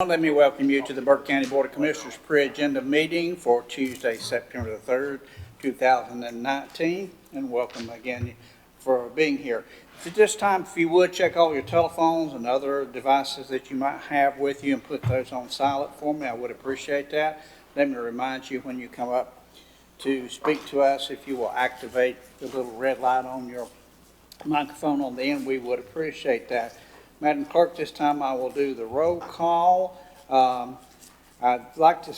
Let me welcome you to the Burke County Board of Commissioners pre-agenda meeting for Tuesday, September the 3rd, 2019, and welcome again for being here. At this time, if you would, check all your telephones and other devices that you might have with you and put those on silent for me. I would appreciate that. Let me remind you when you come up to speak to us, if you will activate the little red light on your microphone on the end, we would appreciate that. Madam Clerk, this time I will do the roll call. I'd like to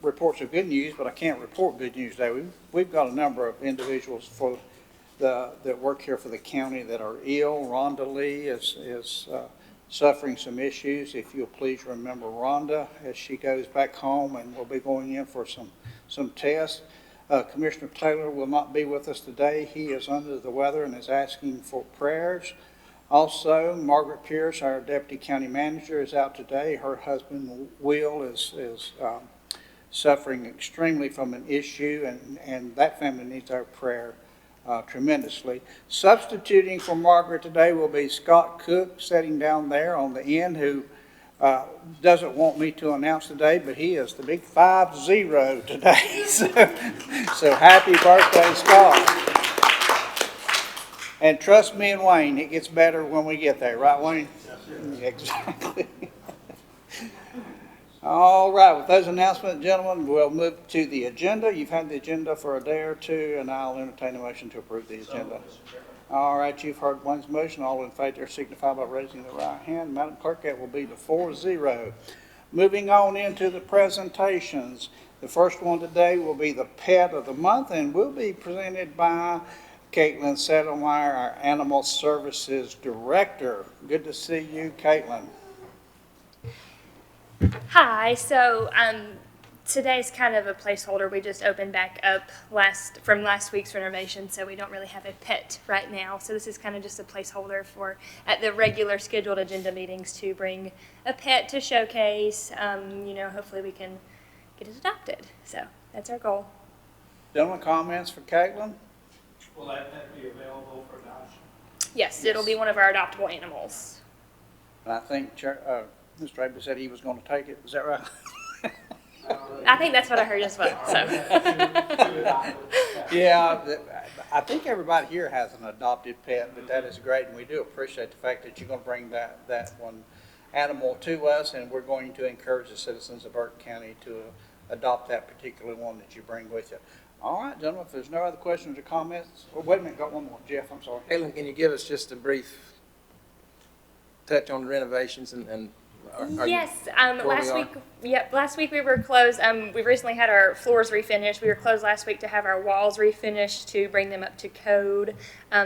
report some good news, but I can't report good news today. We've got a number of individuals that work here for the county that are ill. Rhonda Lee is suffering some issues. If you'll please remember Rhonda as she goes back home, and we'll be going in for some tests. Commissioner Taylor will not be with us today. He is under the weather and is asking for prayers. Also, Margaret Pierce, our Deputy County Manager, is out today. Her husband, Will, is suffering extremely from an issue, and that family needs our prayer tremendously. Substituting for Margaret today will be Scott Cook, sitting down there on the end, who doesn't want me to announce today, but he is the big 5-0 today. So happy birthday, Scott. And trust me and Wayne, it gets better when we get there, right, Wayne? Yes, exactly. All right, with those announcements, gentlemen, we'll move to the agenda. You've had the agenda for a day or two, and I'll entertain a motion to approve the agenda. All right, you've heard Wayne's motion. All in favor signify by raising the right hand. Madam Clerk, that will be the 4-0. Moving on into the presentations. The first one today will be the Pet of the Month, and will be presented by Caitlin Settlemeyer, our Animal Services Director. Good to see you, Caitlin. Hi, so today's kind of a placeholder. We just opened back up from last week's renovation, so we don't really have a pet right now. So this is kind of just a placeholder for at the regular scheduled agenda meetings to bring a pet to showcase. Hopefully we can get it adopted. So that's our goal. Gentlemen, comments for Caitlin? Will that pet be available for adoption? Yes, it'll be one of our adoptable animals. And I think Mr. Abbey said he was going to take it. Is that right? I think that's what I heard as well. So. Yeah, I think everybody here has an adopted pet, but that is great, and we do appreciate the fact that you're going to bring that one animal to us, and we're going to encourage the citizens of Burke County to adopt that particular one that you bring with you. All right, gentlemen, if there's no other questions or comments, wait a minute, got one more. Jeff, I'm sorry. Caitlin, can you give us just a brief touch on the renovations and Yes, last week we were closed. We recently had our floors refinished. We were closed last week to have our walls refinished to bring them up to code.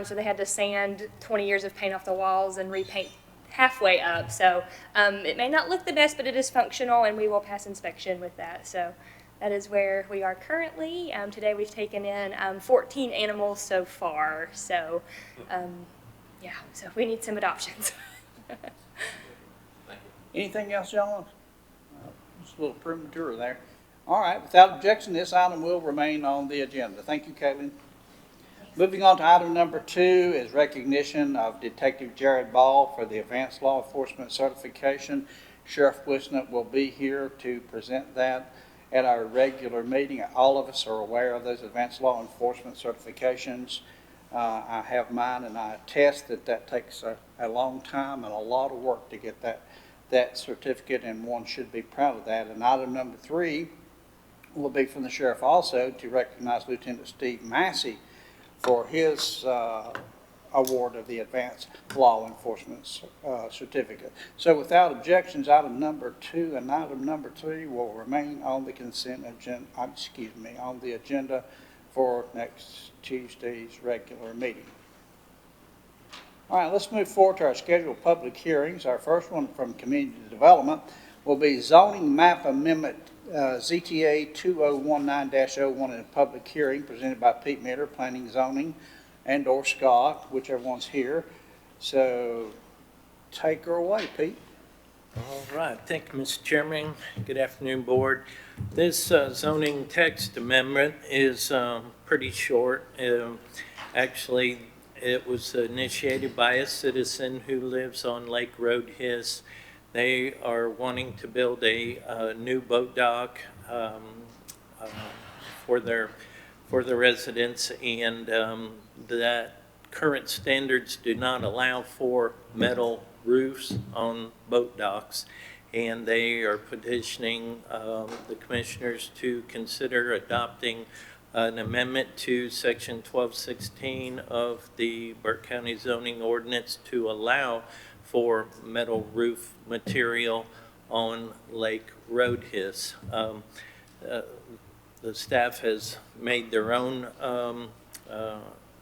So they had to sand 20 years of paint off the walls and repaint halfway up. So it may not look the best, but it is functional, and we will pass inspection with that. So that is where we are currently. Today we've taken in 14 animals so far. So so we need some adoptions. Anything else, gentlemen? Just a little premature there. All right, without objection, this item will remain on the agenda. Thank you, Caitlin. Moving on to item number 2 is recognition of Detective Jared Ball for the Advanced Law Enforcement Certification. Sheriff Wisnett will be here to present that at our regular meeting. All of us are aware of those Advanced Law Enforcement certifications. I have mine, and I attest that takes a long time and a lot of work to get that certificate, and one should be proud of that. And item number 3 will be from the sheriff also to recognize Lieutenant Steve Massey for his award of the Advanced Law Enforcement Certificate. So without objections, item number 2 and item number 3 will remain on the consent agenda, on the agenda for next Tuesday's regular meeting. All right, let's move forward to our scheduled public hearings. Our first one from Community Development will be Zoning Map Amendment ZTA 2019-01 in a public hearing presented by Pete Mitter, Planning, Zoning, and/or Scott, whichever one's here. So take her away, Pete. All right, thank you, Mr. Chairman. Good afternoon, Board. This zoning text amendment is pretty short. Actually, it was initiated by a citizen who lives on Lake Road Hiss They are wanting to build a new boat dock for their residents, and that current standards do not allow for metal roofs on boat docks, and they are petitioning the commissioners to consider adopting an amendment to Section 1216 of the Burke County zoning ordinance to allow for metal roof material on Lake Roadhis. The staff has made their own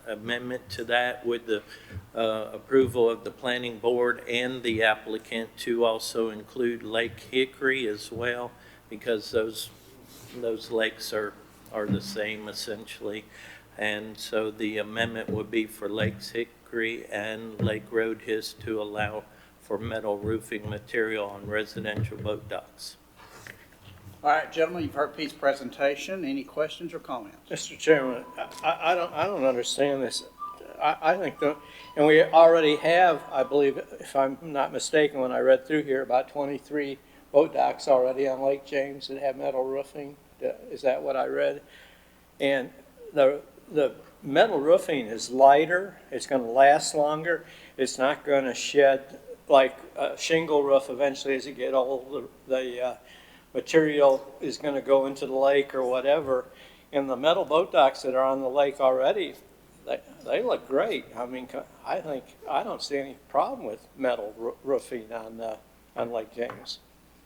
amendment to that with the approval of the planning board and the applicant to also include Lake Hickory as well, because those lakes are the same essentially. And so the amendment would be for Lakes Hickory and Lake Roadhis to allow for metal roofing material on residential boat docks. All right, gentlemen, you've heard Pete's presentation. Any questions or comments? Mr. Chairman, I don't understand this. I think and we already have, I believe, if I'm not mistaken, when I read through here, about 23 boat docks already on Lake James that have metal roofing. Is that what I read? And the metal roofing is lighter. It's going to last longer. It's not going to shed like a shingle roof eventually as you get old. The material is going to go into the lake or whatever. And the metal boat docks that are on the lake already, they look great. I mean, I don't see any problem with metal roofing on Lake James.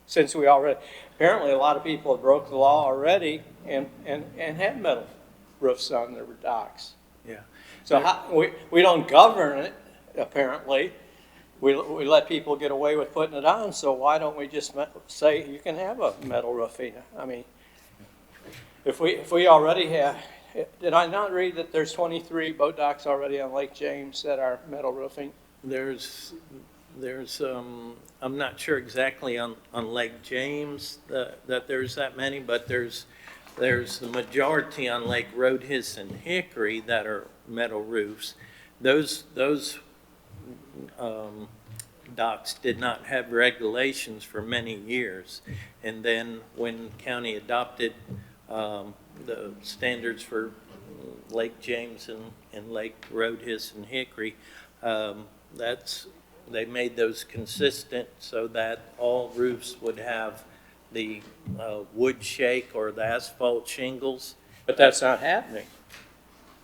Since we already, apparently a lot of people have broke the law already and have metal roofs on their docks. Yeah. So we don't govern it, apparently. We let people get away with putting it on, so why don't we just say you can have a metal roofing? I mean, if we already have, did I not read that there's 23 boat docks already on Lake James that are metal roofing? There's I'm not sure exactly on Lake James that there's that many, but there's the majority on Lake Roadhis and Hickory that are metal roofs. Those docks did not have regulations for many years, and then when county adopted the standards for Lake James and Lake Roadhis and Hickory, they made those consistent so that all roofs would have the wood shake or the asphalt shingles. But that's not happening.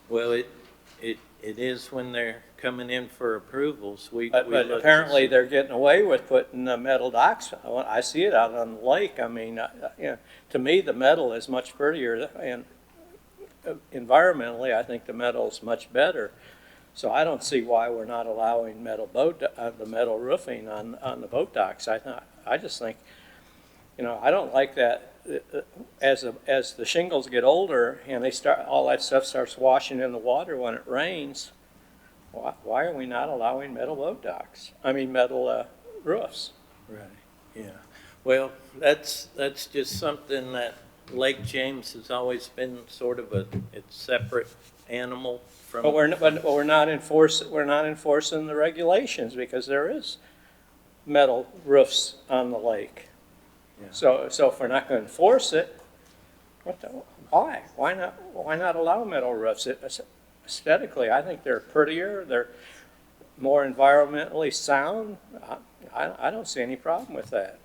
Well, it is when they're coming in for approvals. But apparently they're getting away with putting metal docks. I see it out on the lake. I mean, to me, the metal is much prettier, and environmentally, I think the metal is much better. So I don't see why we're not allowing the metal roofing on the boat docks. I just think, I don't like that. As the shingles get older and all that stuff starts washing in the water when it rains, why are we not allowing metal boat docks? I mean, metal roofs. Right. Yeah. Well, that's just something that Lake James has always been sort of it's separate animal from. But we're not enforcing the regulations because there is metal roofs on the lake. Yeah. So if we're not going to enforce it, why? Why not allow metal roofs? Aesthetically, I think they're prettier. They're more environmentally sound. I don't see any problem with that.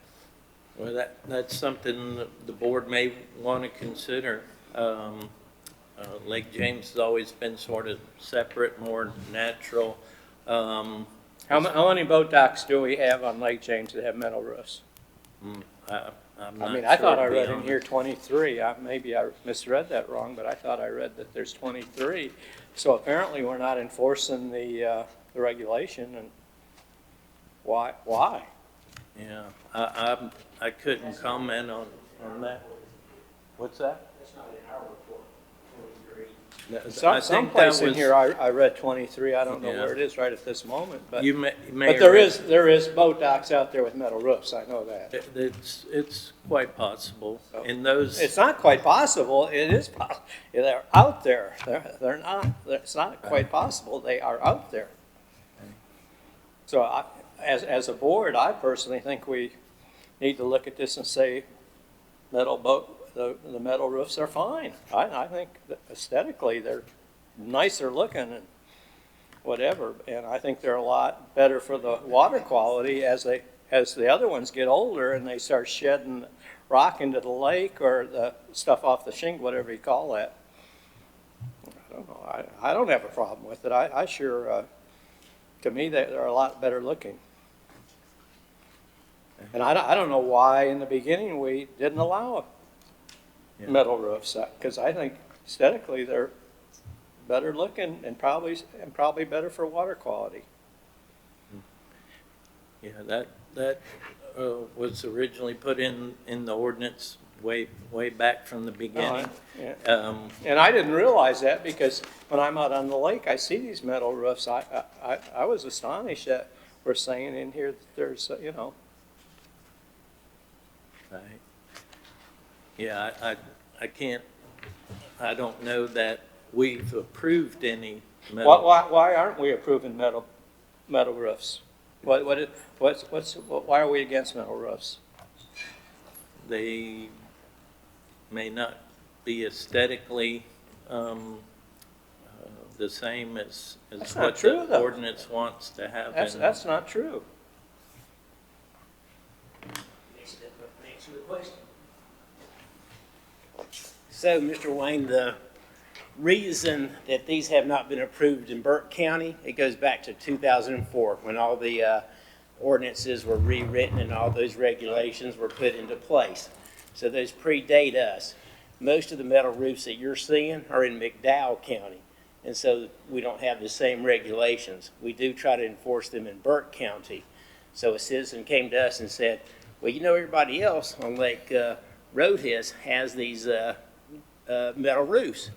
Well, that's something that the board may want to consider. Lake James has always been sort of separate, more natural. How many boat docks do we have on Lake James that have metal roofs? I thought I read in here 23. Maybe I misread that wrong, but I thought I read that there's 23. So apparently we're not enforcing the regulation. And why? Yeah, I couldn't comment on that. What's that? That's not in our report, 23. Someplace in here I read 23. I don't know where it is right at this moment. But you may but there is boat docks out there with metal roofs. I know that. It's quite possible. In those, It's not quite possible. It is possible. They're out there. They're not. It's not quite possible. They are out there. So as a board, I personally think we need to look at this and say, the metal roofs are fine. I think that aesthetically, they're nicer looking and whatever, and I think they're a lot better for the water quality as the other ones get older and they start shedding rock into the lake or the stuff off the shingle, whatever you call that. I don't know. I don't have a problem with it. I sure, to me, they're a lot better looking. And I don't know why in the beginning we didn't allow metal roofs, because I think aesthetically they're better looking and probably better for water quality. Yeah, that was originally put in the ordinance way back from the beginning. Yeah. And I didn't realize that because when I'm out on the lake, I see these metal roofs. I was astonished that we're saying in here that there's, Right. Yeah, I don't know that we've approved any metal. Why aren't we approving metal roofs? Why are we against metal roofs? They may not be aesthetically the same as That's what not true, the though. ordinance wants to have. That's not true. Answer the question. So, Mr. Wayne, the reason that these have not been approved in Burke County, it goes back to 2004 when all the ordinances were rewritten and all those regulations were put into place. So those predate us. Most of the metal roofs that you're seeing are in McDowell County, and so we don't have the same regulations. We do try to enforce them in Burke County. So a citizen came to us and said, well, everybody else on Lake Roadhis has these metal roofs.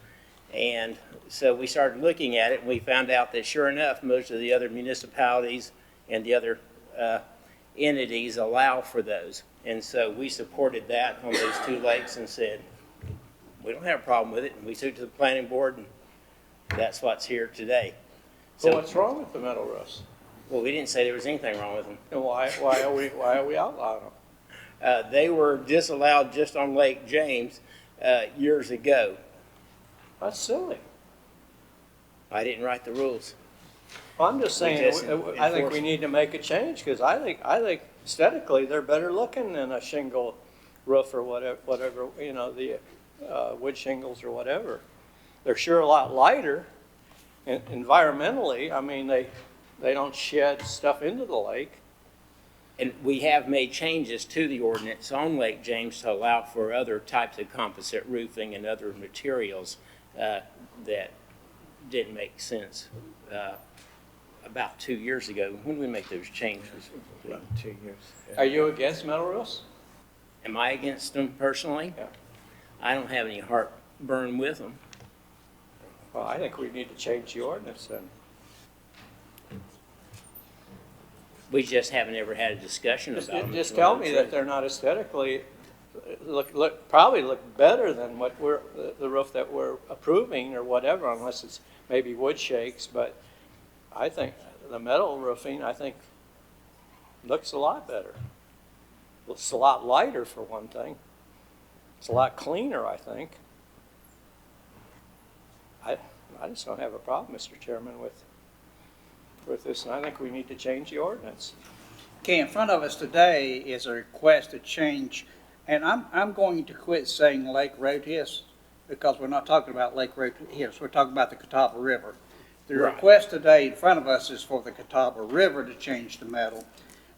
And so we started looking at it, and we found out that sure enough, most of the other municipalities and the other entities allow for those. And so we supported that on those two lakes and said, we don't have a problem with it. And we took it to the planning board, and that's what's here today. So what's wrong with the metal roofs? Well, we didn't say there was anything wrong with them. And why are we outlawing them? They were disallowed just on Lake James years ago. That's silly. I didn't write the rules. Well, I'm just saying, just I think enforce we need to make a change, because I think aesthetically, they're better looking than a shingle roof or whatever, the wood shingles or whatever. They're sure a lot lighter, and environmentally, I mean, they don't shed stuff into the lake. And we have made changes to the ordinance on Lake James to allow for other types of composite roofing and other materials that didn't make sense about 2 years ago. When did we make those changes? About 2 years. Are you against metal roofs? Am I against them personally? Yeah. I don't have any heartburn with them. Well, I think we need to change the ordinance then. We just haven't ever had a discussion about them. Just tell me that they're not aesthetically, probably look better than what the roof that we're approving or whatever, unless it's maybe wood shakes, but I think the metal roofing, looks a lot better. It's a lot lighter for one thing. It's a lot cleaner, I think. I just don't have a problem, Mr. Chairman, with this, and I think we need to change the ordinance. Okay, in front of us today is a request to change, and I'm going to quit saying Lake Roadhis, because we're not talking about Lake Roadhis, we're talking about the Catawba River. The Right. request today in front of us is for the Catawba River to change the metal,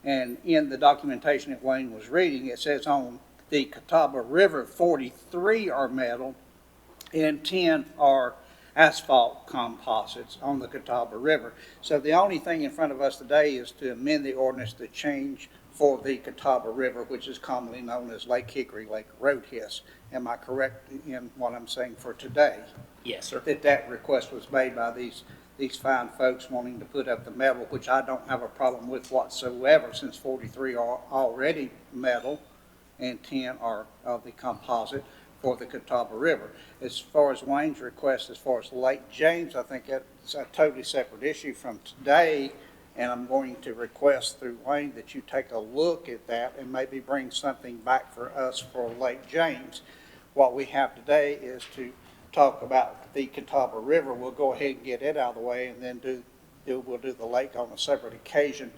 and in the documentation that Wayne was reading, it says on the Catawba River, 43 are metal and 10 are asphalt composites on the Catawba River. So the only thing in front of us today is to amend the ordinance to change for the Catawba River, which is commonly known as Lake Hickory, Lake Roadhis. Am I correct in what I'm saying for today? Yes, sir. That request was made by these fine folks wanting to put up the metal, which I don't have a problem with whatsoever, since 43 are already metal and 10 are of the composite for the Catawba River. As far as Wayne's request, as far as Lake James, I think that's a totally separate issue from today. And I'm going to request through Wayne that you take a look at that and maybe bring something back for us for Lake James. What we have today is to talk about the Catawba River. We'll go ahead and get it out of the way, and then we'll do the lake on a separate occasion.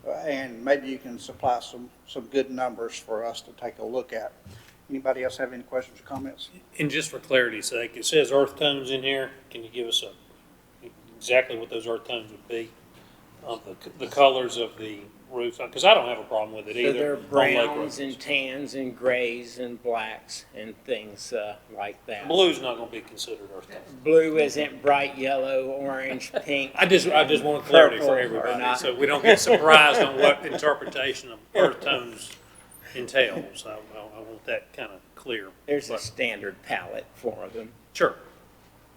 And maybe you can supply some good numbers for us to take a look at. Anybody else have any questions or comments? And just for clarity's sake, it says earth tones in here. Can you give us exactly what those earth tones would be? The colors of the roof, because I don't have a problem with it So either. they're on lake browns roofs. and tans and grays and blacks and things like that. Blue's not going to be considered earth tone. Blue isn't bright yellow, orange, pink. I just want clarity Purple for or everybody, not. so we don't get surprised on what interpretation of earth tones entails. I want that kind of clear. There's a But- standard palette for them. Sure,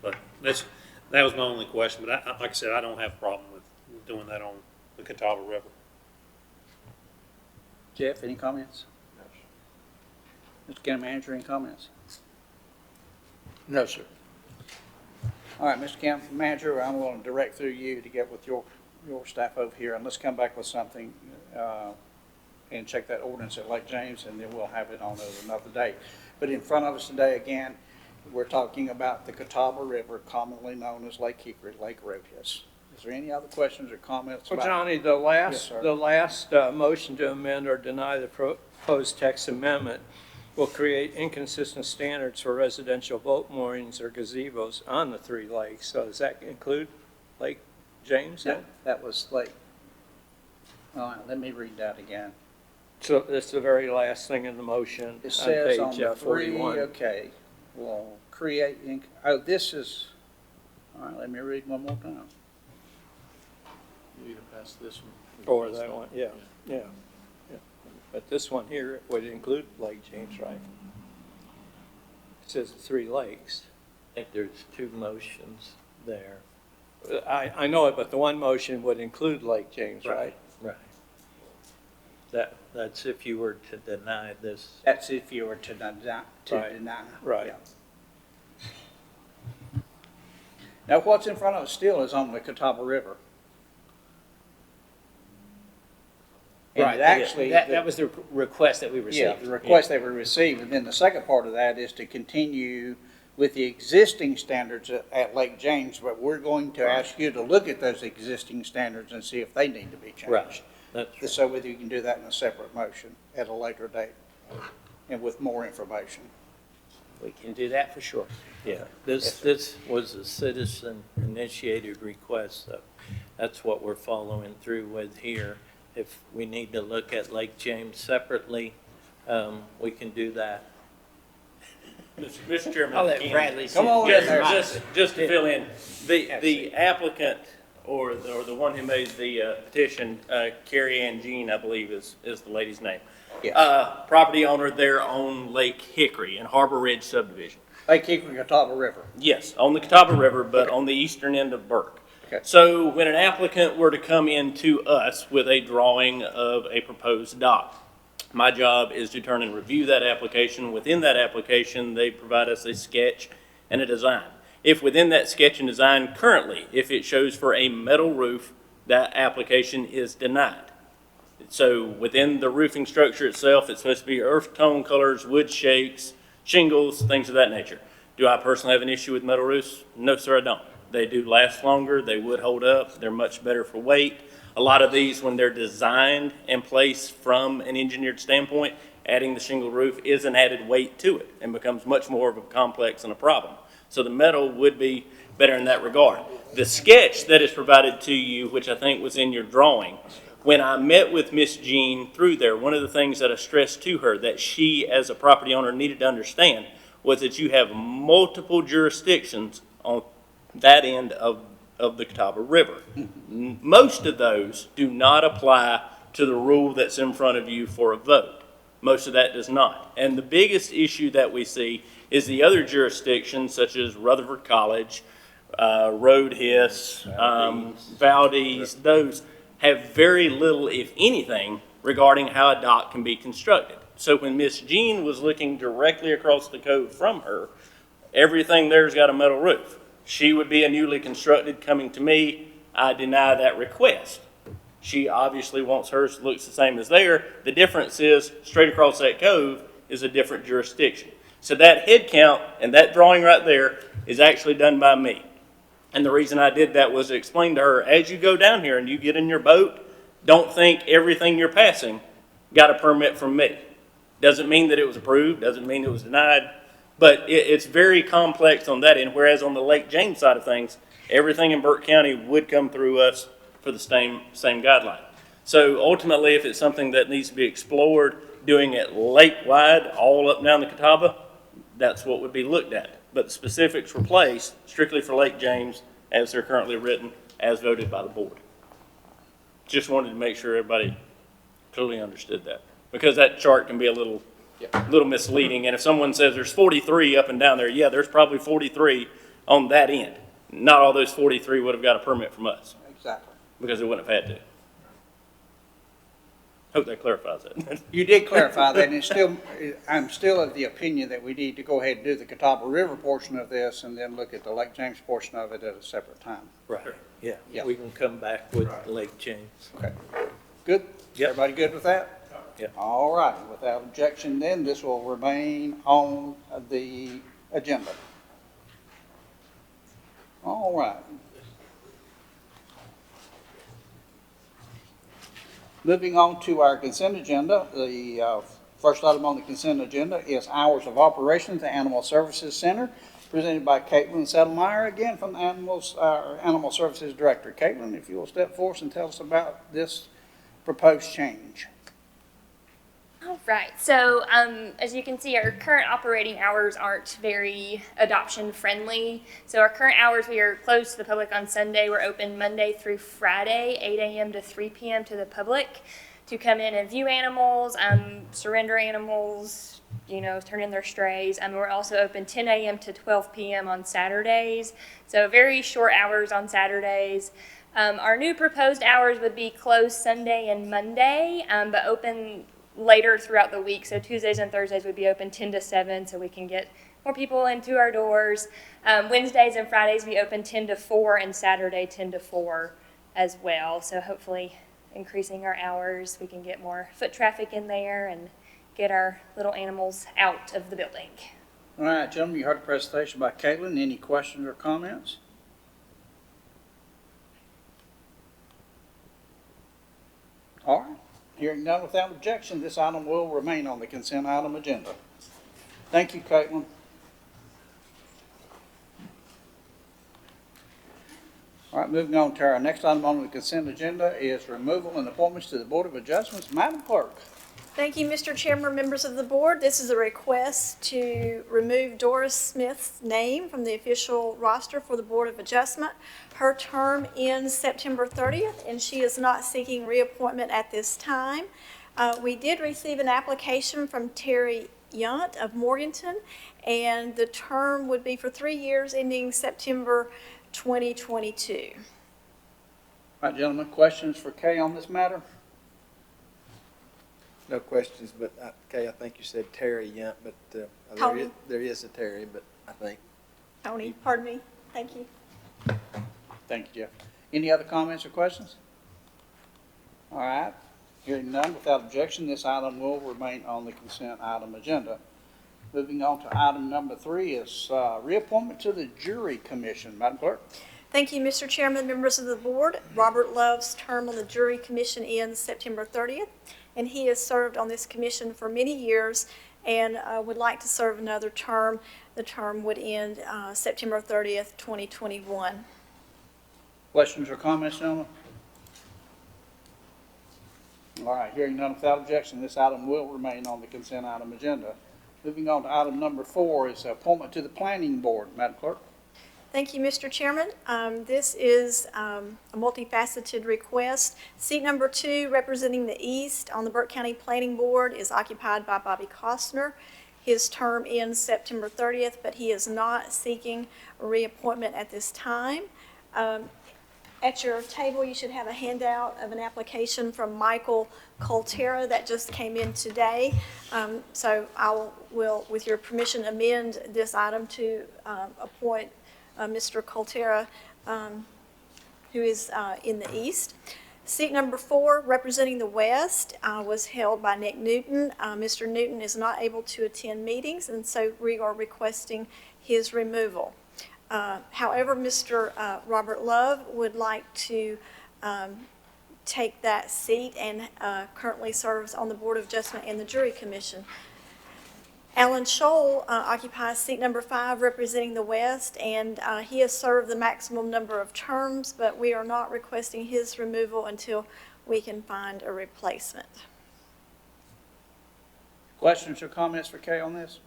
but that was my only question, but like I said, I don't have a problem with doing that on the Catawba River. Jeff, any comments? Mr. County Manager, any comments? No, sir. All right, Mr. County Manager, I'm going to direct through you to get with your staff over here, and let's come back with something and check that ordinance at Lake James, and then we'll have it on at another day. But in front of us today, again, we're talking about the Catawba River, commonly known as Lake Hickory, Lake Roadhouse. Is there any other questions or comments Well, about? Johnny, Yes, sir. the last motion to amend or deny the proposed text amendment will create inconsistent standards for residential boat moorings or gazebos on the three lakes. So does that include Lake James then? That was Lake. All right, let me read that again. So that's the very last thing in the motion It on says on page the three, 41. okay, well, create, oh, this is, all right, let me read one more time. You either pass this one. Or that one, yeah. But this one here would include Lake James, right? It says the three lakes. I think there's two motions there. I know it, but the one motion would include Lake James, right? Right. That's if you were to deny this. That's if you were to deny. Right. Right. Yeah. Now, what's in front of us still is on the Catawba River. And Right, it actually. that was the request that we received. Yeah, the request they were received, and then the second part of that is to continue with the existing standards at Lake James, but we're going to ask you to look at those existing standards and see if they need to be changed. Right. That's right. So whether you can do that in a separate motion at a later date and with more information. We can do that for sure. Yeah, this was a citizen-initiated request, so that's what we're following through with here. If we need to look at Lake James separately, we can do that. Mr. Chairman. I'll let again, Bradley. Come on Yes, in there. just to fill in, the applicant or the one who made the petition, Carrie Ann Jean, I believe is the lady's name. Yes. Property owner there on Lake Hickory in Harbor Ridge subdivision. Lake Hickory, Catawba River. Yes, on the Catawba River, but on the eastern end of Burke. Okay. So when an applicant were to come in to us with a drawing of a proposed dock, my job is to turn and review that application. Within that application, they provide us a sketch and a design. If within that sketch and design currently, if it shows for a metal roof, that application is denied. So within the roofing structure itself, it's supposed to be earth tone colors, wood shakes, shingles, things of that nature. Do I personally have an issue with metal roofs? No, sir, I don't. They do last longer, they would hold up, they're much better for weight. A lot of these, when they're designed and placed from an engineered standpoint, adding the shingle roof is an added weight to it and becomes much more of a complex and a problem. So the metal would be better in that regard. The sketch that is provided to you, which I think was in your drawing, when I met with Miss Jean through there, one of the things that I stressed to her that she, as a property owner, needed to understand was that you have multiple jurisdictions on that end of the Catawba River. Most of those do not apply to the rule that's in front of you for a vote. Most of that does not. And the biggest issue that we see is the other jurisdictions, such as Rutherford College, Road Hiss, Valdez, those have very little, if anything, regarding how a dock can be constructed. So when Miss Jean was looking directly across the code from her, everything there's got a metal roof. She would be a newly constructed coming to me. I deny that request. She obviously wants hers to look the same as there. The difference is straight across that cove is a different jurisdiction. So that head count and that drawing right there is actually done by me. And the reason I did that was to explain to her, as you go down here and you get in your boat, don't think everything you're passing got a permit from me. Doesn't mean that it was approved, doesn't mean it was denied, but it's very complex on that end, whereas on the Lake James side of things, everything in Burke County would come through us for the same guideline. So ultimately, if it's something that needs to be explored, doing it lake-wide, all up and down the Catawba, that's what would be looked at. But the specifics were placed strictly for Lake James as they're currently written, as voted by the board. Just wanted to make sure everybody clearly understood that, because that chart can be a little misleading. And if someone says there's 43 up and down there, yeah, there's probably 43 on that end. Not all those 43 would have got a permit from us, Exactly. because they wouldn't have had to. Hope that clarifies it. You did clarify that, and it's still, I'm still of the opinion that we need to go ahead and do the Catawba River portion of this and then look at the Lake James portion of it at a separate time. Right, yeah. Yeah. We can come back with Lake James. Okay. Good? Yep. Everybody good with that? Yep. All right. Without objection, then, this will remain on the agenda. All right. Moving on to our consent agenda, the first item on the consent agenda is hours of operation at the Animal Services Center, presented by Caitlin Settlemeyer, again from the Animal Services Director. Caitlin, if you will step forward and tell us about this proposed change. All right, so as you can see, our current operating hours aren't very adoption friendly. So our current hours, we are closed to the public on Sunday. We're open Monday through Friday, 8 a.m. to 3 p.m. to the public to come in and view animals, surrender animals, you know, turn in their strays. We're also open 10 a.m. to 12 p.m. on Saturdays. So very short hours on Saturdays. Our new proposed hours would be closed Sunday and Monday, but open later throughout the week. So Tuesdays and Thursdays would be open 10 to 7 so we can get more people into our doors. Wednesdays and Fridays we open 10 to 4 and Saturday 10 to 4 as well. So hopefully increasing our hours, we can get more foot traffic in there and get our little animals out of the building. All right, gentlemen, you heard the presentation by Caitlin. Any questions or comments? All right. Hearing none without objection, this item will remain on the consent item agenda. Thank you, Caitlin. All right, moving on to our next item on the consent agenda is removal and appointments to the Board of Adjustments. Madam Clerk. Thank you, Mr. Chairman, members of the board. This is a request to remove Doris Smith's name from the official roster for the Board of Adjustment. Her term ends September 30th, and she is not seeking reappointment at this time. We did receive an application from Terry Yunt of Morganton, and the term would be for 3 years ending September 2022. All right, gentlemen, questions for Kay on this matter? No questions, but, Kay, I think you said Terry Yunt, but Tony. there is a Terry, but I think. Tony, pardon me. Thank you. Thank you, Jeff. Any other comments or questions? All right. Hearing none, without objection, this item will remain on the consent item agenda. Moving on to item number 3 is reappointment to the Jury Commission. Madam Clerk. Thank you, Mr. Chairman, members of the board. Robert Love's term on the Jury Commission ends September 30th, and he has served on this commission for many years and would like to serve another term. The term would end September 30th, 2021. Questions or comments, gentlemen? All right, hearing none without objection, this item will remain on the consent item agenda. Moving on to item number 4 is appointment to the Planning Board. Madam Clerk. Thank you, Mr. Chairman. This is a multifaceted request. Seat number 2, representing the East on the Burke County Planning Board, is occupied by Bobby Costner. His term ends September 30th, but he is not seeking a reappointment at this time. At your table, you should have a handout of an application from Michael Coltera that just came in today. So I will, with your permission, amend this item to appoint Mr. Coltera, who is in the East. Seat number 4, representing the West, was held by Nick Newton. Mr. Newton is not able to attend meetings, and so we are requesting his removal. However, Mr. Robert Love would like to take that seat and currently serves on the Board of Adjustment and the Jury Commission. Alan Scholl occupies seat number 5, representing the West, and he has served the maximum number of terms, but we are not requesting his removal until we can find a replacement. Questions or comments for Kay on this?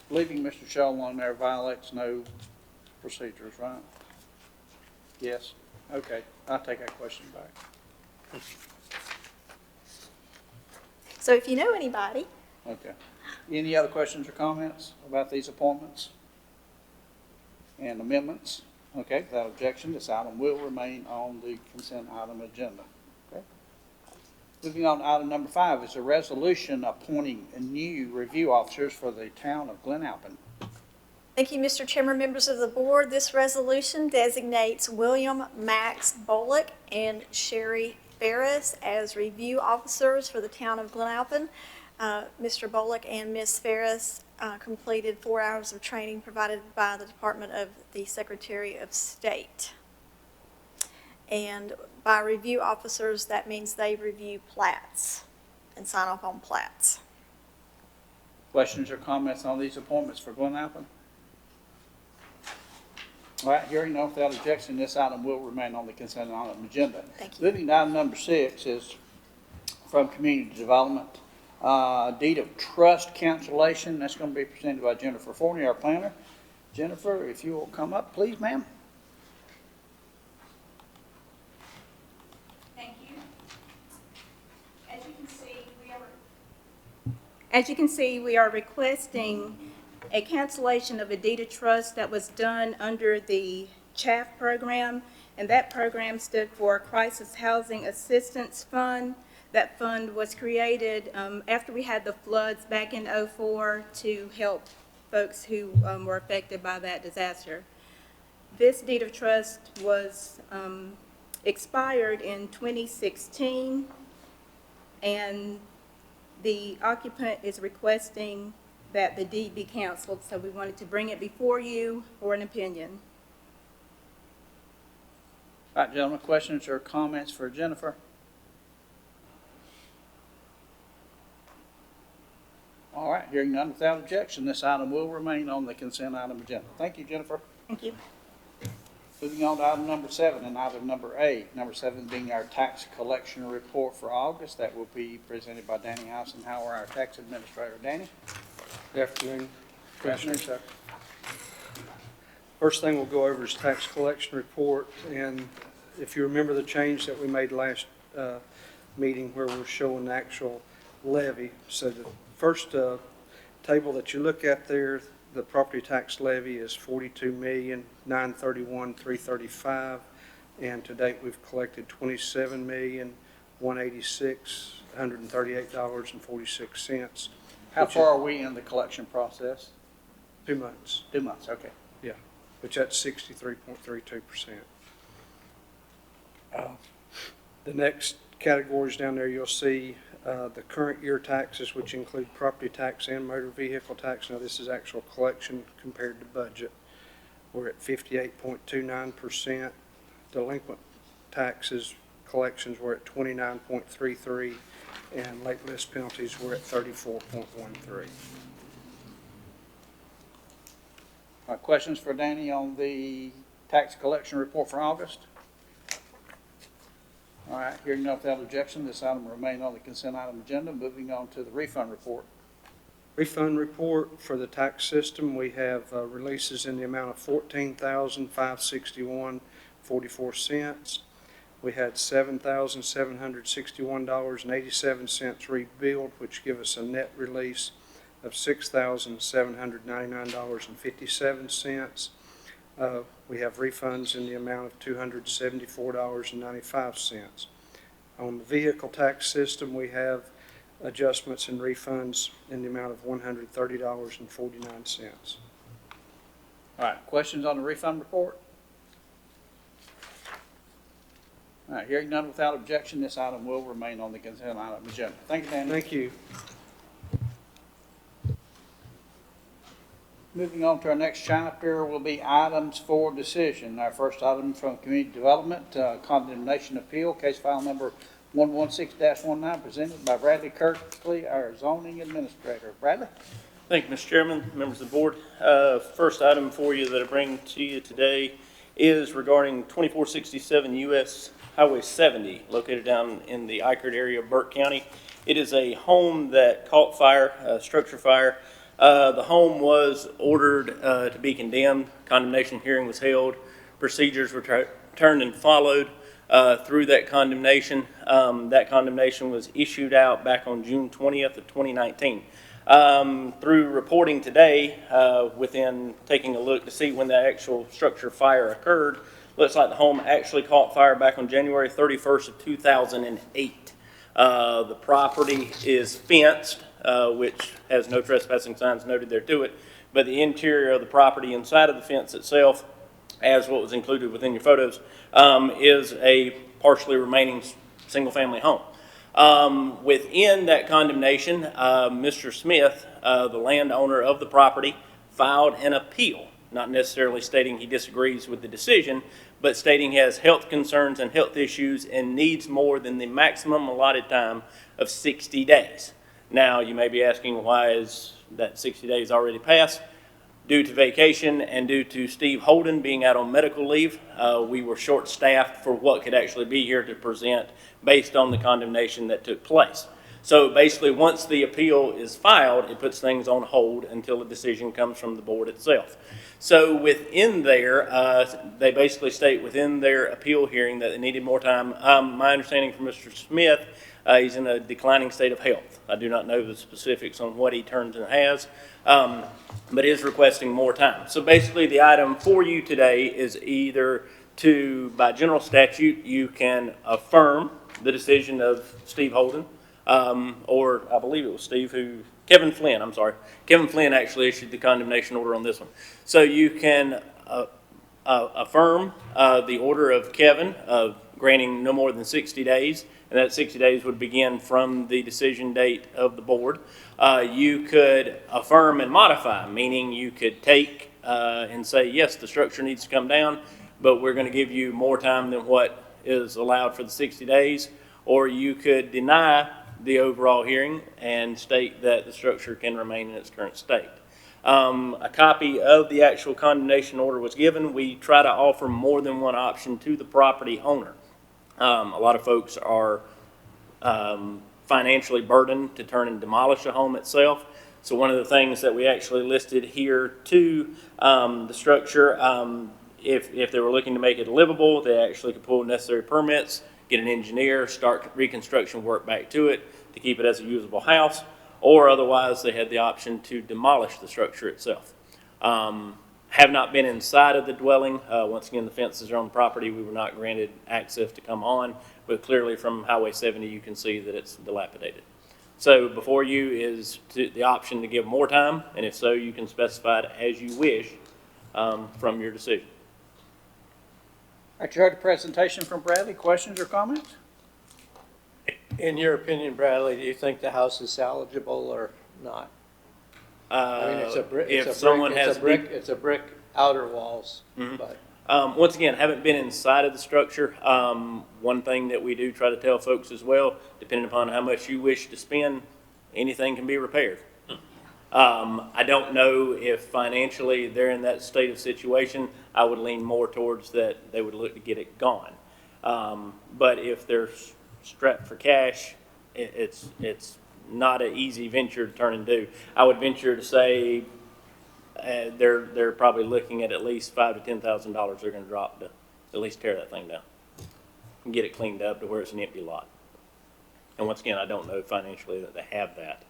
Leaving Mr. Scholl on there violates no procedures, right? Yes? Okay, I'll take that question back. So if you know anybody, Okay. Any other questions or comments about these appointments and amendments? Okay, without objection, this item will remain on the consent item agenda. Okay. Moving on to item number 5 is a resolution appointing new review officers for the town of Glen Alpin. thank you, Mr. Chairman, members of the board. This resolution designates William Max Bullock and Sherry Ferris as review officers for the town of Glen Alpin. Mr. Bullock and Ms. Ferris completed 4 hours of training provided by the Department of the Secretary of State. And by review officers, that means they review plats and sign off on plats. Questions or comments on these appointments for Glen Alpin? All right, hearing none without objection, this item will remain on the consent item agenda. Thank you. Moving to item number 6 is from Community Development. Deed of trust cancellation. That's going to be presented by Jennifer Forney, our planner. Jennifer, if you will come up, please, ma'am. Thank you. As you can see, we are requesting a cancellation of a deed of trust that was done under the CHAF program, and that program stood for Crisis Housing Assistance Fund. That fund was created after we had the floods back in '04 to help folks who were affected by that disaster. This deed of trust was expired in 2016, and the occupant is requesting that the deed be canceled, so we wanted to bring it before you for an opinion. All right, gentlemen, questions or comments for Jennifer? All right, hearing none without objection, this item will remain on the consent item agenda. Thank you, Jennifer. Thank you. Moving on to item number 7 and item number 8. Number 7 being our tax collection report for August. That will be presented by Danny Eisenhower, our tax administrator. Danny? Good afternoon, Commissioners. Sir. First thing we'll go over is tax collection report, and if you remember the change that we made last meeting where we're showing the actual levy. So the first table that you look at there, the property tax levy is $42,931,335, and to date we've collected $27,186,138.46. How far are we in the collection process? 2 months. 2 months, okay. Yeah, which that's 63.32%. The next categories down there, you'll see the current year taxes, which include property tax and motor vehicle tax. Now, this is actual collection compared to budget. We're at 58.29%. Delinquent taxes collections were at 29.33%, and late list penalties were at 34.13%. Questions for Danny on the tax collection report for August? All right, hearing none without objection, this item will remain on the consent item agenda. Moving on to the refund report. Refund report for the tax system, we have releases in the amount of $14,561.44. We had $7,761.87 rebilled, which give us a net release of $6,799.57. We have refunds in the amount of $274.95. On the vehicle tax system, we have adjustments and refunds in the amount of $130.49. All right, questions on the refund report? All right, hearing none without objection, this item will remain on the consent item agenda. Thank you, Danny. Thank you. Moving on to our next chapter will be items for decision. Our first item from Community Development, condemnation appeal, case file number 116-19, presented by Bradley Kirkley, our zoning administrator. Bradley? Thank you, Mr. Chairman, members of the board. First item for you that I bring to you today is regarding 2467 US Highway 70, located down in the Eichert area of Burke County. It is a home that caught fire, structure fire. The home was ordered to be condemned. Condemnation hearing was held. Procedures were turned and followed through that condemnation. That condemnation was issued out back on June 20th of 2019. Through reporting today, within taking a look to see when the actual structure fire occurred, looks like the home actually caught fire back on January 31st of 2008. The property is fenced, which has no trespassing signs noted there to it, but the interior of the property inside of the fence itself, as what was included within your photos, is a partially remaining single-family home. Within that condemnation, Mr. Smith, the landowner of the property, filed an appeal, not necessarily stating he disagrees with the decision, but stating he has health concerns and health issues and needs more than the maximum allotted time of 60 days. Now, you may be asking, why is that 60 days already passed? Due to vacation and due to Steve Holden being out on medical leave, we were short-staffed for what could actually be here to present based on the condemnation that took place. So basically, once the appeal is filed, it puts things on hold until a decision comes from the board itself. So within there, they basically state within their appeal hearing that they needed more time. My understanding from Mr. Smith, he's in a declining state of health. I do not know the specifics on what he turns and has, but is requesting more time. So basically, the item for you today is either to, by general statute, you can affirm the decision of Steve Holden, or I believe it was Kevin Flynn, I'm sorry. Kevin Flynn actually issued the condemnation order on this one. So you can affirm the order of Kevin of granting no more than 60 days, and that 60 days would begin from the decision date of the board. You could affirm and modify, meaning you could take and say, yes, the structure needs to come down, but we're going to give you more time than what is allowed for the 60 days. Or you could deny the overall hearing and state that the structure can remain in its current state. A copy of the actual condemnation order was given. We try to offer more than one option to the property owner. A lot of folks are financially burdened to turn and demolish a home itself. So one of the things that we actually listed here to the structure, if they were looking to make it livable, they actually could pull necessary permits, get an engineer, start reconstruction work back to it to keep it as a usable house, or otherwise they had the option to demolish the structure itself. Have not been inside of the dwelling. Once again, the fences are on the property. We were not granted access to come on, but clearly from Highway 70 you can see that it's dilapidated. So before you is the option to give more time, and if so, you can specify it as you wish from your decision. All right, you heard the presentation from Bradley. Questions or comments? In your opinion, Bradley, do you think the house is salvageable or not? I mean, it's a brick. It's a brick outer walls, but. Once again, haven't been inside of the structure. One thing that we do try to tell folks as well, depending upon how much you wish to spend, anything can be repaired. I don't know if financially they're in that state of situation. I would lean more towards that they would look to get it gone. But if they're strapped for cash, it's not an easy venture to turn and do. I would venture to say they're probably looking at least $5,000 to $10,000 they're going to drop to at least tear that thing down and get it cleaned up to where it's an empty lot. And once again, I don't know financially that they have that.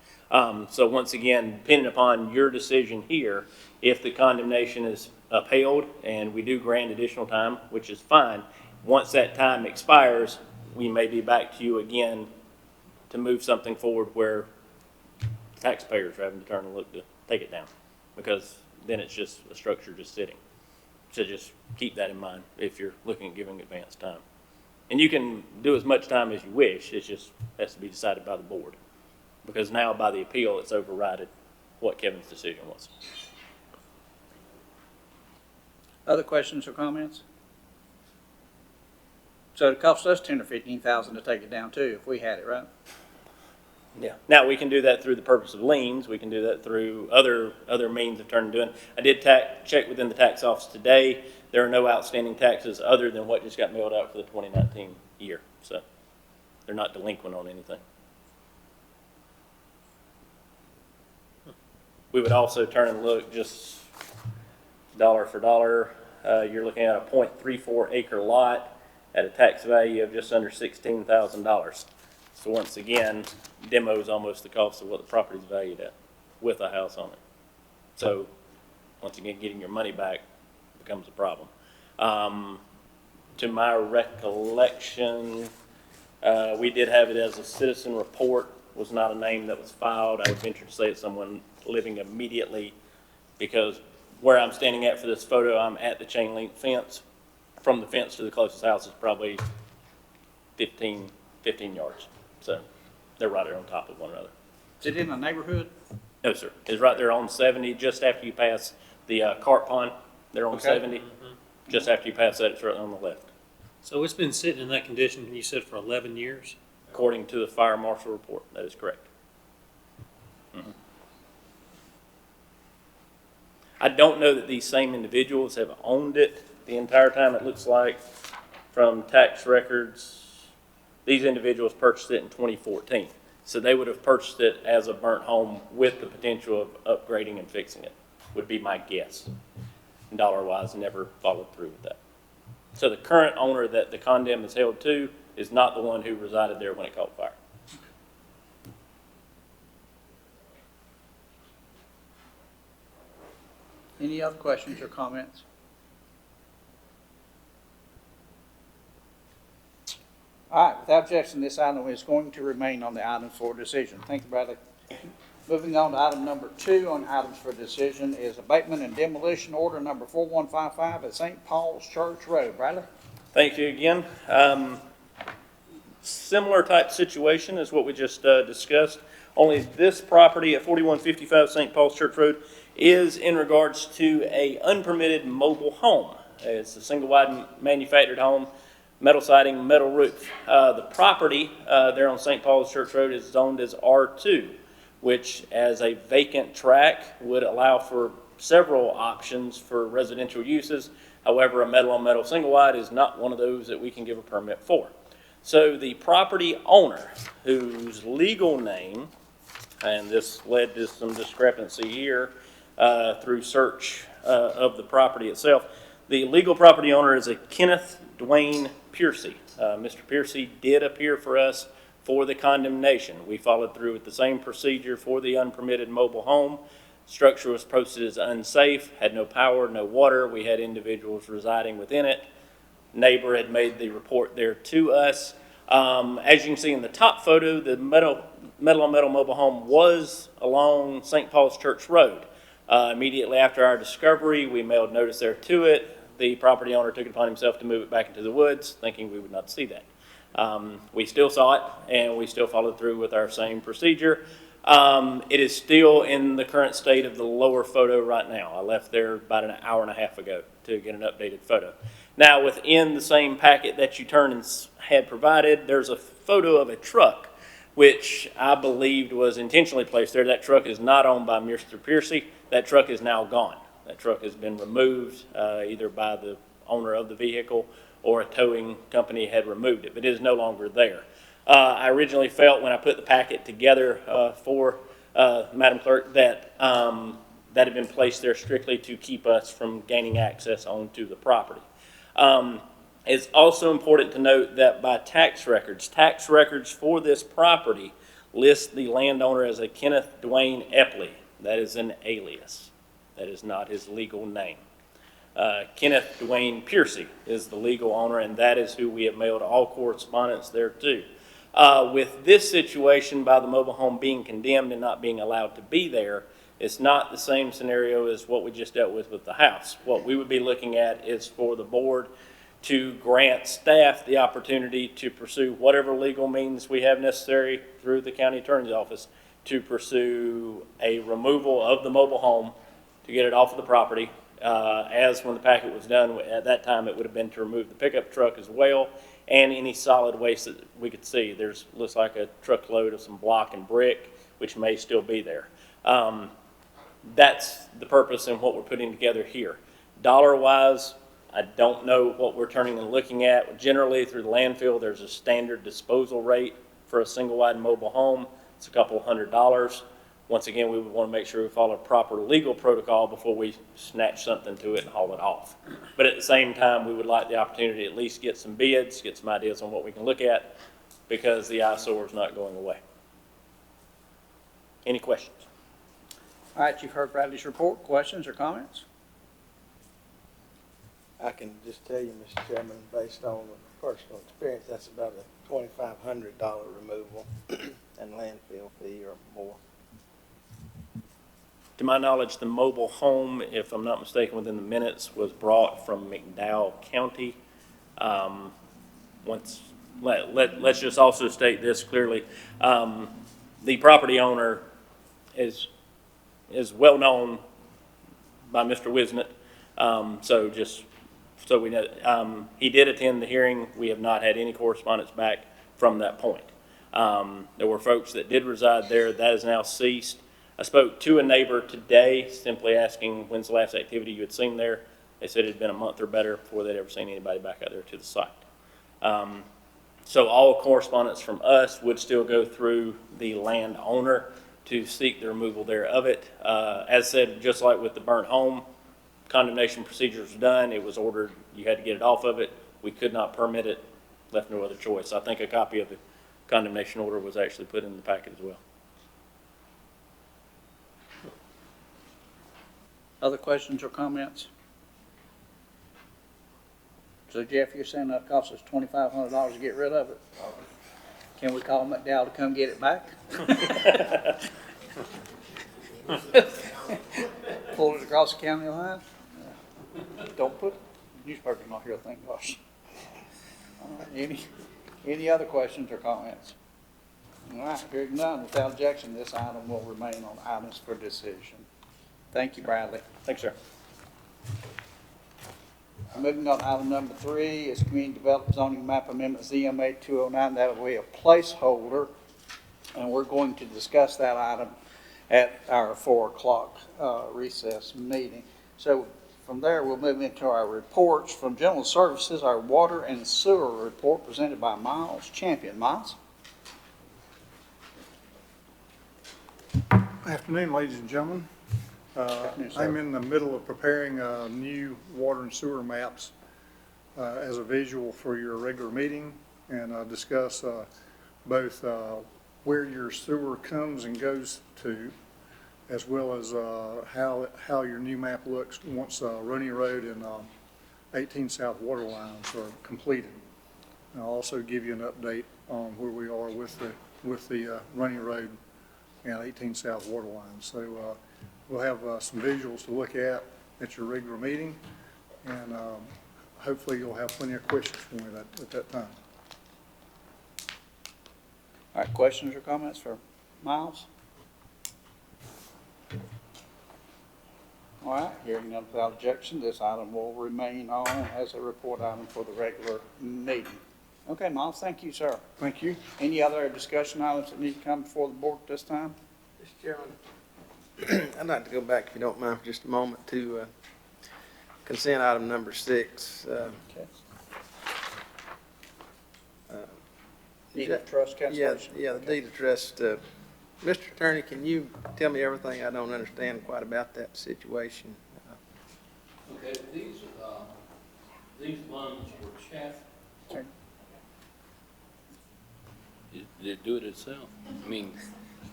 So once again, depending upon your decision here, if the condemnation is upheld and we do grant additional time, which is fine, once that time expires, we may be back to you again to move something forward where taxpayers are having to turn and look to take it down, because then it's just a structure just sitting. So just keep that in mind if you're looking at giving advance time. And you can do as much time as you wish, it just has to be decided by the board. Because now by the appeal, it's overridden what Kevin's decision was. Other questions or comments? So it cost us 10 or 15,000 to take it down too, if we had it, right? Yeah. Now, we can do that through the purpose of liens. We can do that through other means of turning doing. I did check within the tax office today. There are no outstanding taxes other than what just got mailed out for the 2019 year. So they're not delinquent on anything. We would also turn and look just dollar for dollar. You're looking at a .34 acre lot at a tax value of just under $16,000. So once again, demo is almost the cost of what the property's valued at with a house on it. So once again, getting your money back becomes a problem. To my recollection, we did have it as a citizen report, was not a name that was filed. I would venture to say it's someone living immediately, because where I'm standing at for this photo, I'm at the chain link fence. From the fence to the closest house is probably 15 yards. So they're right there on top of one another. Is it in a neighborhood? No, sir. It's right there on 70, just after you pass the cart pond. They're on Okay. 70. Just after you pass that, it's right on the left, So it's been sitting in that condition, you said, for 11 years? according to the fire marshal report. That is correct. I don't know that these same individuals have owned it the entire time. It looks like from tax records, these individuals purchased it in 2014. So they would have purchased it as a burnt home with the potential of upgrading and fixing it, would be my guess. Dollar-wise, never followed through with that. So the current owner that the condemn is held to is not the one who resided there when it caught fire. Any other questions or comments? All right, without objection, this item is going to remain on the items for decision. Thank you, Bradley. Moving on to item number 2 on items for decision is abatement and demolition order number 4155 at St. Paul's Church Road. Bradley? Thank you again. Similar type situation as what we just discussed, only this property at 4155 St. Paul's Church Road is in regards to a unpermitted mobile home. It's a single wide manufactured home, metal siding, metal roof. The property there on St. Paul's Church Road is zoned as R2, which as a vacant tract would allow for several options for residential uses. However, a metal on metal single wide is not one of those that we can give a permit for. So the property owner, whose legal name, and this led to some discrepancy here through search of the property itself, the legal property owner is a Kenneth Dwayne Piercy. Mr. Piercy did appear for us for the condemnation. We followed through with the same procedure for the unpermitted mobile home. Structure was posted as unsafe, had no power, no water. We had individuals residing within it. Neighbor had made the report there to us. As you can see in the top photo, the metal on metal mobile home was along St. Paul's Church Road. Immediately after our discovery, we mailed notice there to it. The property owner took it upon himself to move it back into the woods, thinking we would not see that. We still saw it, and we still followed through with our same procedure. It is still in the current state of the lower photo right now. I left there about an hour and a half ago to get an updated photo. Now, within the same packet that you turned and had provided, there's a photo of a truck, which I believed was intentionally placed there. That truck is not owned by Mr. Piercy. That truck is now gone. That truck has been removed either by the owner of the vehicle or a towing company had removed it, but it is no longer there. I originally felt when I put the packet together for Madam Clerk that that had been placed there strictly to keep us from gaining access onto the property. It's also important to note that by tax records for this property list the landowner as a Kenneth Dwayne Epley. That is an alias. That is not his legal name. Kenneth Dwayne Piercy is the legal owner, and that is who we have mailed all correspondence there to. With this situation, by the mobile home being condemned and not being allowed to be there, it's not the same scenario as what we just dealt with the house. What we would be looking at is for the board to grant staff the opportunity to pursue whatever legal means we have necessary through the county attorney's office to pursue a removal of the mobile home to get it off of the property. As when the packet was done, at that time, it would have been to remove the pickup truck as well and any solid waste that we could see. Looks like a truckload of some block and brick, which may still be there. That's the purpose and what we're putting together here. Dollar-wise, I don't know what we're turning and looking at. Generally, through the landfill, there's a standard disposal rate for a single-wide mobile home. It's a couple $100s. Once again, we would want to make sure we follow proper legal protocol before we snatch something to it and haul it off. But at the same time, we would like the opportunity to at least get some bids, get some ideas on what we can look at, because the eyesore is not going away. Any questions? All right, you've heard Bradley's report. Questions or comments? I can just tell you, Mr. Chairman, based on personal experience, that's about a $2,500 removal and landfill fee or more. To my knowledge, the mobile home, if I'm not mistaken, within the minutes, was brought from McDowell County. Let's just also state this clearly. The property owner is well known by Mr. Wisnett. So just so we know, he did attend the hearing. We have not had any correspondence back from that point. There were folks that did reside there. That has now ceased. I spoke to a neighbor today, simply asking when's the last activity you had seen there. They said it had been a month or better before they'd ever seen anybody back out there to the site. So all correspondence from us would still go through the landowner to seek the removal there of it. As said, just like with the burnt home, condemnation procedures were done. It was ordered. You had to get it off of it. We could not permit it. Left no other choice. I think a copy of the condemnation order was actually put in the packet as well. Other questions or comments? So Jeff, you're saying that costs us $2,500 to get rid of it? Can we call McDowell to come get it back? Pull it across the county line? Don't put, newspaper's not here, thank gosh. All right, any other questions or comments? All right, hearing none, without objection, this item will remain on items for decision. Thank you, Bradley. Thanks, sir. Moving on to item number 3 is Community Development Zoning Map Amendment ZMA 209. That will be a placeholder, and we're going to discuss that item at our 4 o'clock recess meeting. So from there, we'll move into our reports from General Services, our water and sewer report presented by Miles Champion. Miles? Afternoon, ladies and gentlemen. I'm in the middle of preparing new water and sewer maps as a visual for your regular meeting, and discuss both where your sewer comes and goes to, as well as how your new map looks once Roney Road and 18 South water lines are completed. And I'll also give you an update on where we are with the Roney Road and 18 South water lines. So we'll have some visuals to look at your regular meeting, and hopefully you'll have plenty of questions for me at that time. All right, questions or comments for Miles? All right, hearing none without objection, this item will remain on as a report item for the regular meeting. Okay, Miles, thank you, sir. Thank you. Any other discussion items that need to come before the board at this time? Mr. Chairman, I'd like to go back, if you don't mind, for just a moment to consent item number 6. Okay. Deed of trust cancellation? Yeah, the deed of trust. Mr. Attorney, can you tell me everything? I don't understand quite about that situation. Okay, these loans were chaff. Okay. Did it do it itself? I mean,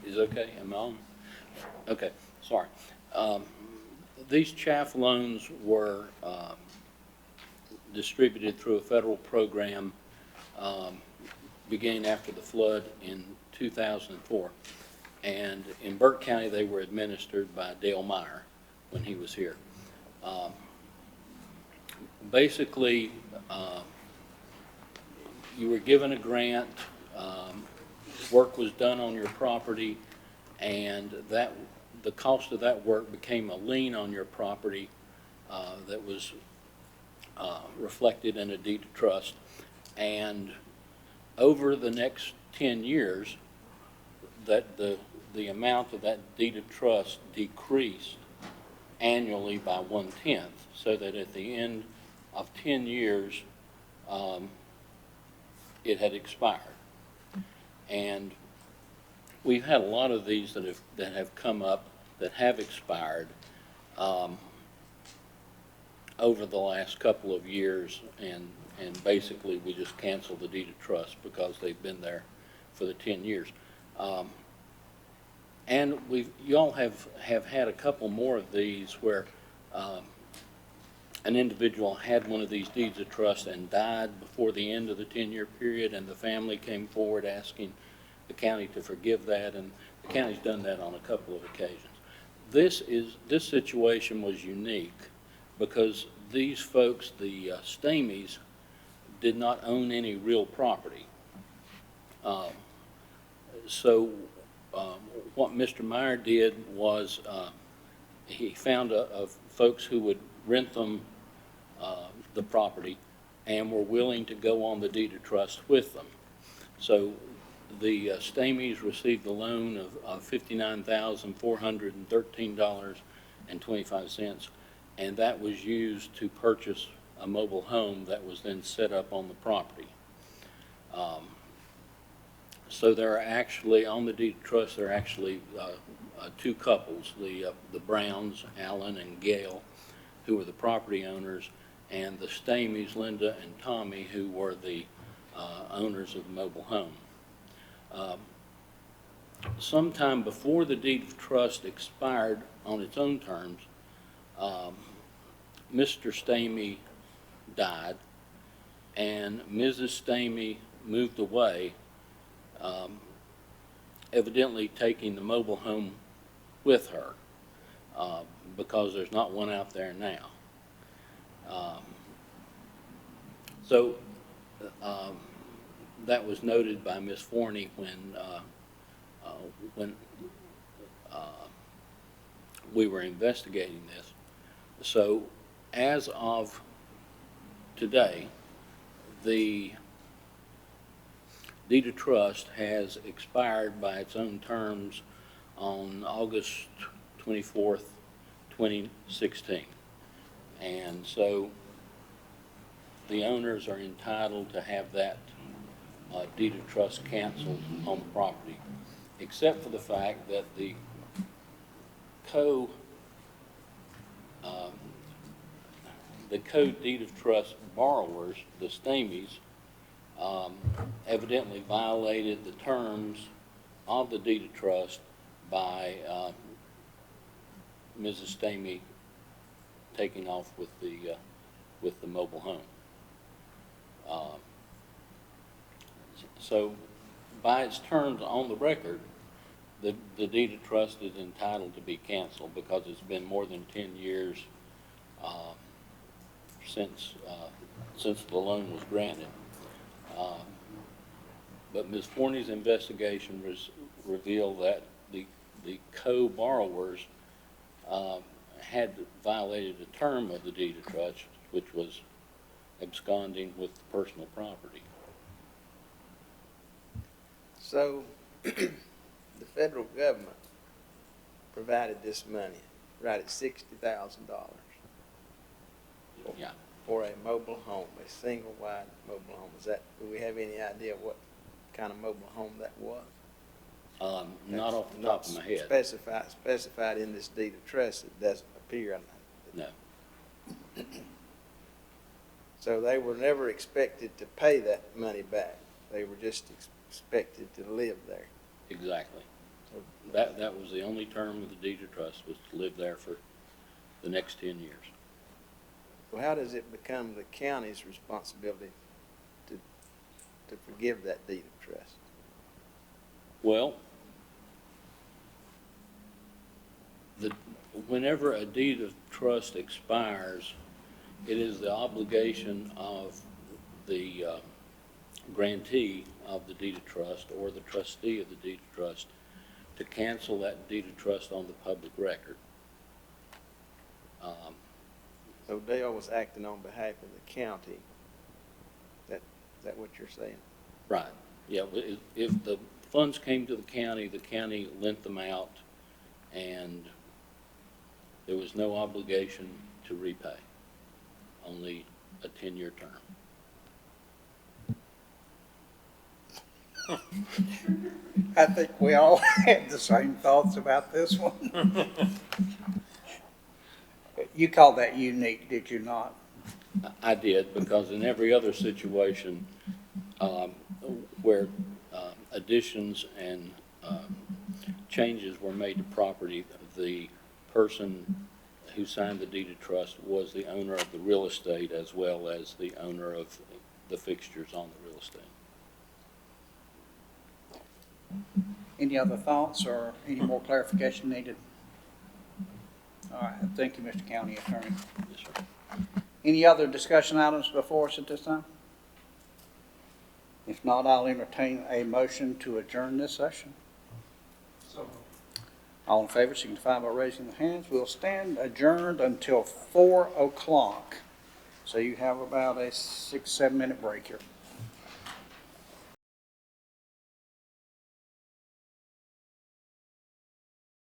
is it okay? Am I on? Okay, sorry. These chaff loans were distributed through a federal program beginning after the flood in 2004. And in Burke County, they were administered by Dale Meyer when he was here. basically, you were given a grant, work was done on your property, and the cost of that work became a lien on your property that was reflected in a deed of trust. And over the next 10 years, that the amount of that deed of trust decreased annually by 1/10, so that at the end of 10 years, it had expired. And we've had a lot of these that have come up that have expired over the last couple of years, and basically we just canceled the deed of trust because they've been there for the 10 years. And y'all have had a couple more of these where an individual had one of these deeds of trust and died before the end of the 10-year period, and the family came forward asking the county to forgive that, and the county's done that on a couple of occasions. This situation was unique because these folks, the Stamies, did not own any real property. So what Mr. Meyer did was he found folks who would rent them the property and were willing to go on the deed of trust with them. So the Stamies received a loan of $59,413.25, and that was used to purchase a mobile home that was then set up on the property. So there are actually, on the deed of trust, there are actually two couples, the Browns, Alan and Gail, who were the property owners, and the Stamies, Linda and Tommy, who were the owners of the mobile home. Sometime before the deed of trust expired on its own terms, Mr. Stamey died, and Mrs. Stamey moved away, evidently taking the mobile home with her, because there's not one out there now. So that was noted by Ms. Forney when we were investigating this. So as of today, the deed of trust has expired by its own terms on August 24th, 2016. And so the owners are entitled to have that deed of trust canceled on the property, except for the fact that the deed of trust borrowers, the Stamies, evidently violated the terms of the deed of trust by Mrs. Stamey taking off with the mobile home. So by its terms on the record, the deed of trust is entitled to be canceled because it's been more than 10 years since the loan was granted. But Ms. Forney's investigation revealed that the co-borrowers had violated the term of the deed of trust, which was absconding with the personal property. So, the federal government provided this money, right at $60,000 Yeah. for a mobile home, a single wide mobile home. Do we have any idea what kind of mobile home that was? Not off the top of my head. Specified in this deed of trust, it doesn't appear. No. So they were never expected to pay that money back. They were just expected to live there. Exactly. So That was the only term of the deed of trust, was to live there for the next 10 years. So how does it become the county's responsibility to forgive that deed of trust? Well, whenever a deed of trust expires, It is the obligation of the grantee of the deed of trust or the trustee of the deed of trust to cancel that deed of trust on the public record. So Dale was acting on behalf of the county. Is that what you're saying? Right, yeah, if the funds came to the county lent them out, and there was no obligation to repay, only a 10-year term. I think we all had the same thoughts about this one. You called that unique, did you not? I did, because in every other situation where additions and changes were made to property, the person who signed the deed of trust was the owner of the real estate as well as the owner of the fixtures on the real estate. Any other thoughts or any more clarification needed? All right, thank you, Mr. County Attorney. Yes, sir. Any other discussion items before us at this time? If not, I'll entertain a motion to adjourn this session. All in favor, signify by raising the hands. We'll stand adjourned until 4 o'clock. So you have about a 6-7 minute break here.